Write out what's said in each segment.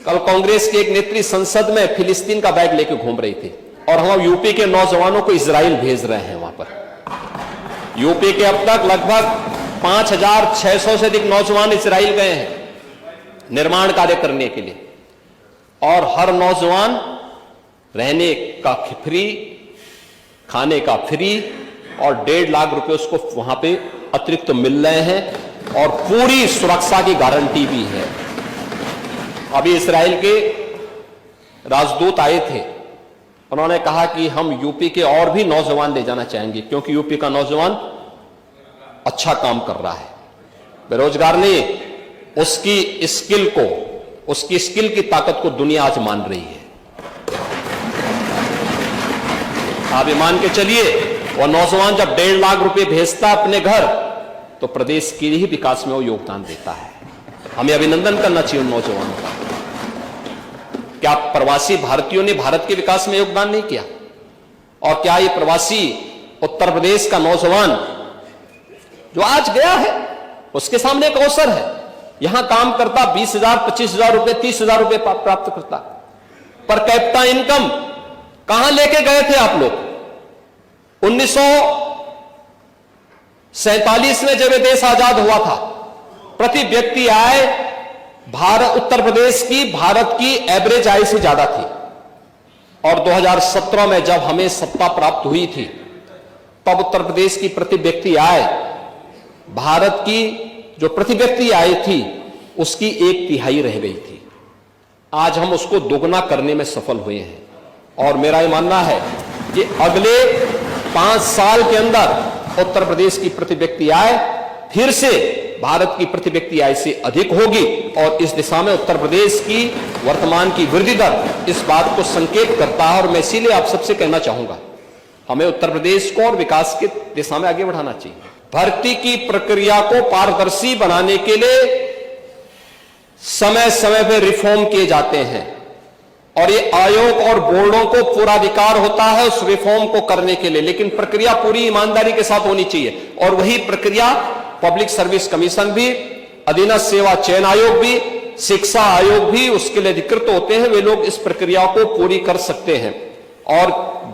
कल कांग्रेस के एक नेत्री संसद में फिलिस्तीन का बैग लेकर घूम रही थी और हम यूपी के नौजवानों को इजराइल भेज रहे हैं। वहां पर यूपी के अब तक लगभग 5,600 से अधिक नौजवान इजराइल गए हैं निर्माण कार्य करने के लिए, और हर नौजवान रहने का फ्री, खाने का फ्री और 1.5 लाख रुपए उसको वहां पे अतिरिक्त मिल रहे हैं और पूरी सुरक्षा की गारंटी भी है। अभी इजराइल के राजदूत आए थे, उन्होंने कहा कि हम यूपी के और भी नौजवान ले जाना चाहेंगे क्योंकि यूपी का नौजवान अच्छा काम कर रहा है, बेरोजगार नहीं, उसकी स्किल की ताकत को दुनिया आज मान रही है। आप ये मान के चलिए, वो नौजवान जब 1.5 लाख रुपए भेजता अपने घर तो प्रदेश के ही विकास में वो योगदान देता है। हमें अभिनंदन करना चाहिए उन नौजवानों का। क्या प्रवासी भारतीयों ने भारत के विकास में योगदान नहीं किया? और क्या ये प्रवासी उत्तर प्रदेश का नौजवान जो आज गया है, उसके सामने एक अवसर है, यहां काम करता 20,000, 25,000 रुपए, 30,000 रुपए प्राप्त करता, पर कैपिटा इनकम कहां लेके गए थे आप लोग? 1947 में जब ये देश आजाद हुआ था, प्रति व्यक्ति आय उत्तर प्रदेश की भारत की एवरेज आय से ज्यादा थी, और 2017 में जब हमें सत्ता प्राप्त हुई थी तब उत्तर प्रदेश की प्रति व्यक्ति आय भारत की जो प्रति व्यक्ति आय थी उसकी 1/3 रह गई थी। आज हम उसको दोगुना करने में सफल हुए हैं, और मेरा यह मानना है कि अगले 5 साल के अंदर उत्तर प्रदेश की प्रति व्यक्ति आय फिर से भारत की प्रति व्यक्ति आय से अधिक होगी, और इस दिशा में उत्तर प्रदेश की वर्तमान की वृद्धि दर इस बात को संकेत करता है। और मैं इसीलिए आप सबसे कहना चाहूंगा, हमें उत्तर प्रदेश को और विकास की दिशा में आगे बढ़ाना चाहिए। भर्ती की प्रक्रिया को पारदर्शी बनाने के लिए समय समय पर रिफॉर्म किए जाते हैं, और ये आयोग और बोर्डों को पूरा अधिकार होता है उस रिफॉर्म को करने के लिए, लेकिन प्रक्रिया पूरी ईमानदारी के साथ होनी चाहिए। और वही प्रक्रिया पब्लिक सर्विस कमीशन भी, अधीनस्थ सेवा चयन आयोग भी, शिक्षा आयोग भी उसके लिए अधिकृत होते हैं, वे लोग इस प्रक्रिया को पूरी कर सकते हैं। और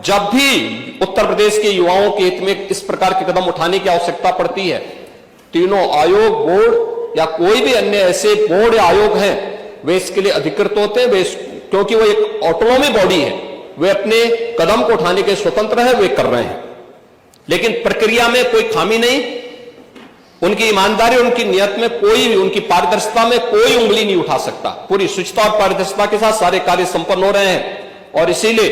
जब भी उत्तर प्रदेश के युवाओं के हित में इस प्रकार के कदम उठाने की आवश्यकता पड़ती है, तीनों आयोग, बोर्ड या कोई भी अन्य ऐसे बोर्ड या आयोग हैं, वे इसके लिए अधिकृत होते हैं। वे क्योंकि वो एक ऑटोनॉमी बॉडी है, वे अपने कदम को उठाने के स्वतंत्र है, वे कर रहे हैं। लेकिन प्रक्रिया में कोई खामी नहीं, उनकी ईमानदारी, उनकी नियत में कोई, उनकी पारदर्शिता में कोई उंगली नहीं उठा सकता। पूरी शुचिता और पारदर्शिता के साथ सारे कार्य संपन्न हो रहे हैं, और इसीलिए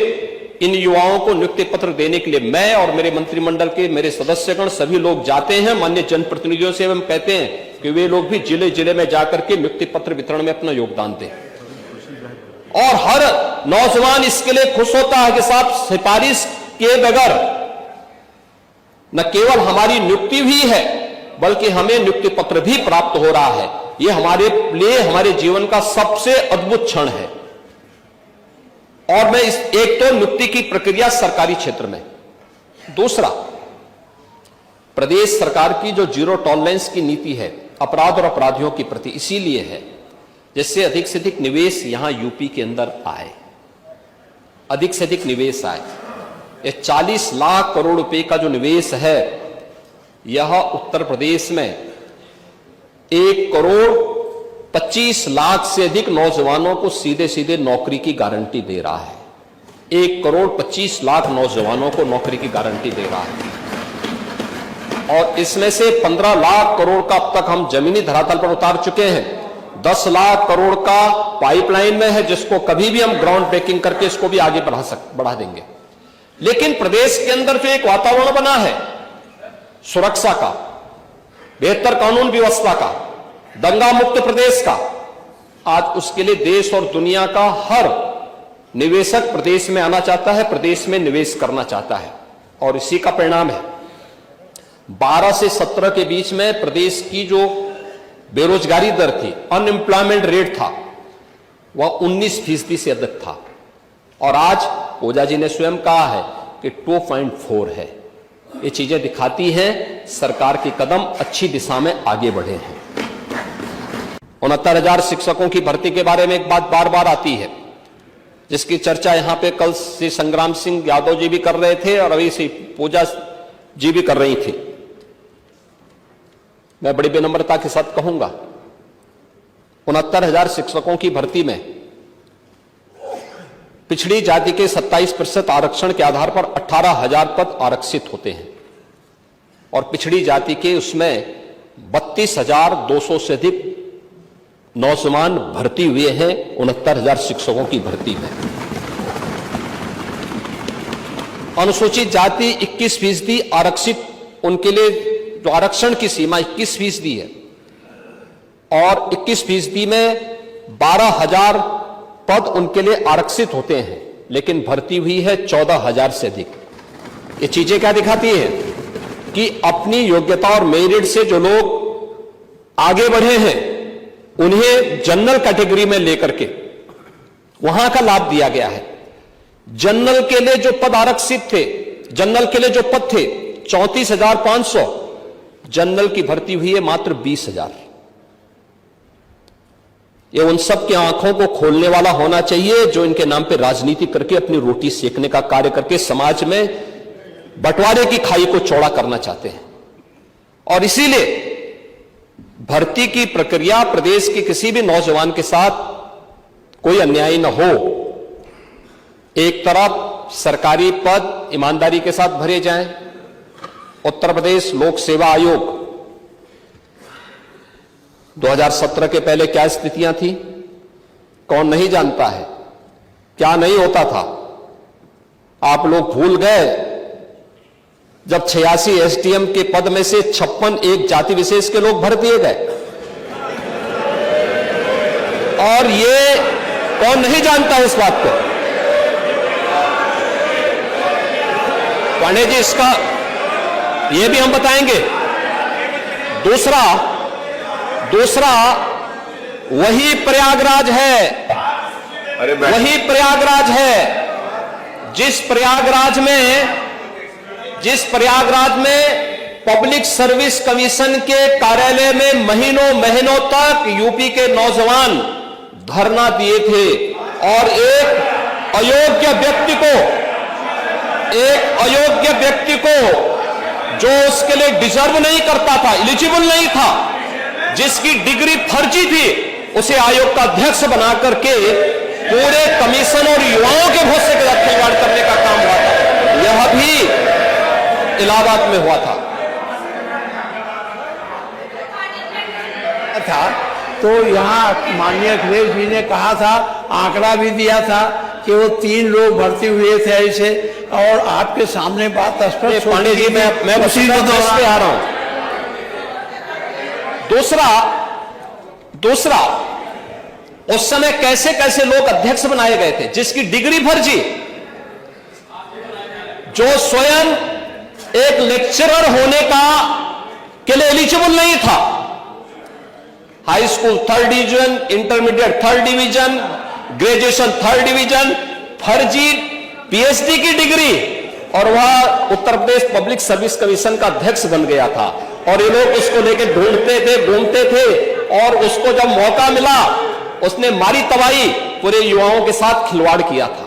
इन युवाओं को नियुक्ति पत्र देने के लिए मैं और मेरे मंत्रिमंडल के मेरे सदस्यगण सभी लोग जाते हैं, माननीय जनप्रतिनिधियों से हम कहते हैं कि वे लोग भी जिले जिले में जाकर के नियुक्ति पत्र वितरण में अपना योगदान दें। और हर नौजवान इसके लिए खुश होता है कि साहब सिफारिश के बगैर न केवल हमारी नियुक्ति भी है बल्कि हमें नियुक्ति पत्र भी प्राप्त हो रहा है। यह हमारे लिए हमारे जीवन का सबसे अद्भुत क्षण है। और मैं एक तो नियुक्ति की प्रक्रिया सरकारी क्षेत्र में, दूसरा प्रदेश सरकार की जो जीरो टॉलरेंस की नीति है अपराध और अपराधियों के प्रति, इसीलिए है जिससे अधिक से अधिक निवेश यहां यूपी के अंदर आए, अधिक से अधिक निवेश आए। ये 40 लाख करोड़ रुपए का जो निवेश है, यह उत्तर प्रदेश में 1,25 लाख से अधिक नौजवानों को सीधे सीधे नौकरी की गारंटी दे रहा है। 1,25 लाख नौजवानों को नौकरी की गारंटी दे रहा है, और इसमें से 15 लाख करोड़ का अब तक हम जमीनी धरातल पर उतार चुके हैं। 10 लाख करोड़ का पाइपलाइन में है, जिसको कभी भी हम ग्राउंड ब्रेकिंग करके इसको भी आगे बढ़ा देंगे। लेकिन प्रदेश के अंदर जो एक वातावरण बना है सुरक्षा का, बेहतर कानून व्यवस्था का, दंगा मुक्त प्रदेश का, आज उसके लिए देश और दुनिया का हर निवेशक प्रदेश में आना चाहता है, प्रदेश में निवेश करना चाहता है। और इसी का परिणाम है 12 से 17 के बीच में प्रदेश की जो बेरोजगारी दर थी, अनएम्प्लॉयमेंट रेट था, वह 19% से अधिक था, और आज ओझा जी ने स्वयं कहा है कि 2.4 है। ये चीजें दिखाती हैं सरकार के कदम अच्छी दिशा में आगे बढ़े हैं। 69,000 शिक्षकों की भर्ती के बारे में एक बात बार बार आती है, जिसकी चर्चा यहां पे कल श्री संग्राम सिंह यादव जी भी कर रहे थे और अभी श्री पूजा जी भी कर रही थी। मैं बड़ी विनम्रता के साथ कहूंगा, 69,000 शिक्षकों की भर्ती में पिछड़ी जाति के 27% आरक्षण के आधार पर 18,000 पद आरक्षित होते हैं और पिछड़ी जाति के उसमें 32,200 से अधिक नौजवान भर्ती हुए हैं 69,000 शिक्षकों की भर्ती में। अनुसूचित जाति 21% आरक्षित, उनके लिए जो आरक्षण की सीमा 21% है और 21% में 12,000 पद उनके लिए आरक्षित होते हैं, लेकिन भर्ती हुई है 14,000 से अधिक। ये चीजें क्या दिखाती है कि अपनी योग्यता और मेरिट से जो लोग आगे बढ़े हैं उन्हें जनरल कैटेगरी में लेकर के वहां का लाभ दिया गया है। जनरल के लिए जो पद आरक्षित थे, जनरल के लिए जो पद थे 34,500, जनरल की भर्ती हुई है मात्र 20,000। ये उन सब की आंखों को खोलने वाला होना चाहिए जो इनके नाम पे राजनीति करके अपनी रोटी सेकने का कार्य करके समाज में बंटवारे की खाई को चौड़ा करना चाहते हैं। और इसीलिए भर्ती की प्रक्रिया प्रदेश के किसी भी नौजवान के साथ कोई अन्याय न हो। एक तरफ सरकारी पद ईमानदारी के साथ भरे जाएं। उत्तर प्रदेश लोक सेवा आयोग 2017 के पहले क्या स्थितियां थी, कौन नहीं जानता है, क्या नहीं होता था। आप लोग भूल गए जब 86 एसडीएम के पद में से 56 एक जाति विशेष के लोग भर दिए गए, और ये कौन नहीं जानता है इस बात को। पांडे जी, इसका ये भी हम बताएंगे। दूसरा वही प्रयागराज है, वही प्रयागराज है जिस प्रयागराज में पब्लिक सर्विस कमीशन के कार्यालय में महीनों महीनों तक यूपी के नौजवान धरना दिए थे और एक अयोग्य व्यक्ति को जो उसके लिए डिजर्व नहीं करता था, एलिजिबल नहीं था, जिसकी डिग्री फर्जी थी, उसे आयोग का अध्यक्ष बना करके पूरे कमीशन और युवाओं के भरोसे के साथ खिलवाड़ करने का काम हुआ था। यह भी इलाहाबाद में हुआ था। तो यहाँ माननीय अखिलेश जी ने कहा था, आंकड़ा भी दिया था कि वो 3 लोग भर्ती हुए थे ऐसे, और आपके सामने बात स्पष्ट। पांडे जी, मैं उसी पे आ रहा हूं। दूसरा उस समय कैसे कैसे लोग अध्यक्ष बनाए गए थे जिसकी डिग्री फर्जी, जो स्वयं एक लेक्चरर होने के लिए एलिजिबल नहीं था। High school 3rd division, intermediate 3rd division, graduation 3rd division, फर्जी पीएचडी की डिग्री, और वह Uttar Pradesh public service commission का अध्यक्ष बन गया था। और ये लोग उसको लेकर ढूंढते थे, घूमते थे, और उसको जब मौका मिला उसने मारी तबाही, पूरे युवाओं के साथ खिलवाड़ किया था।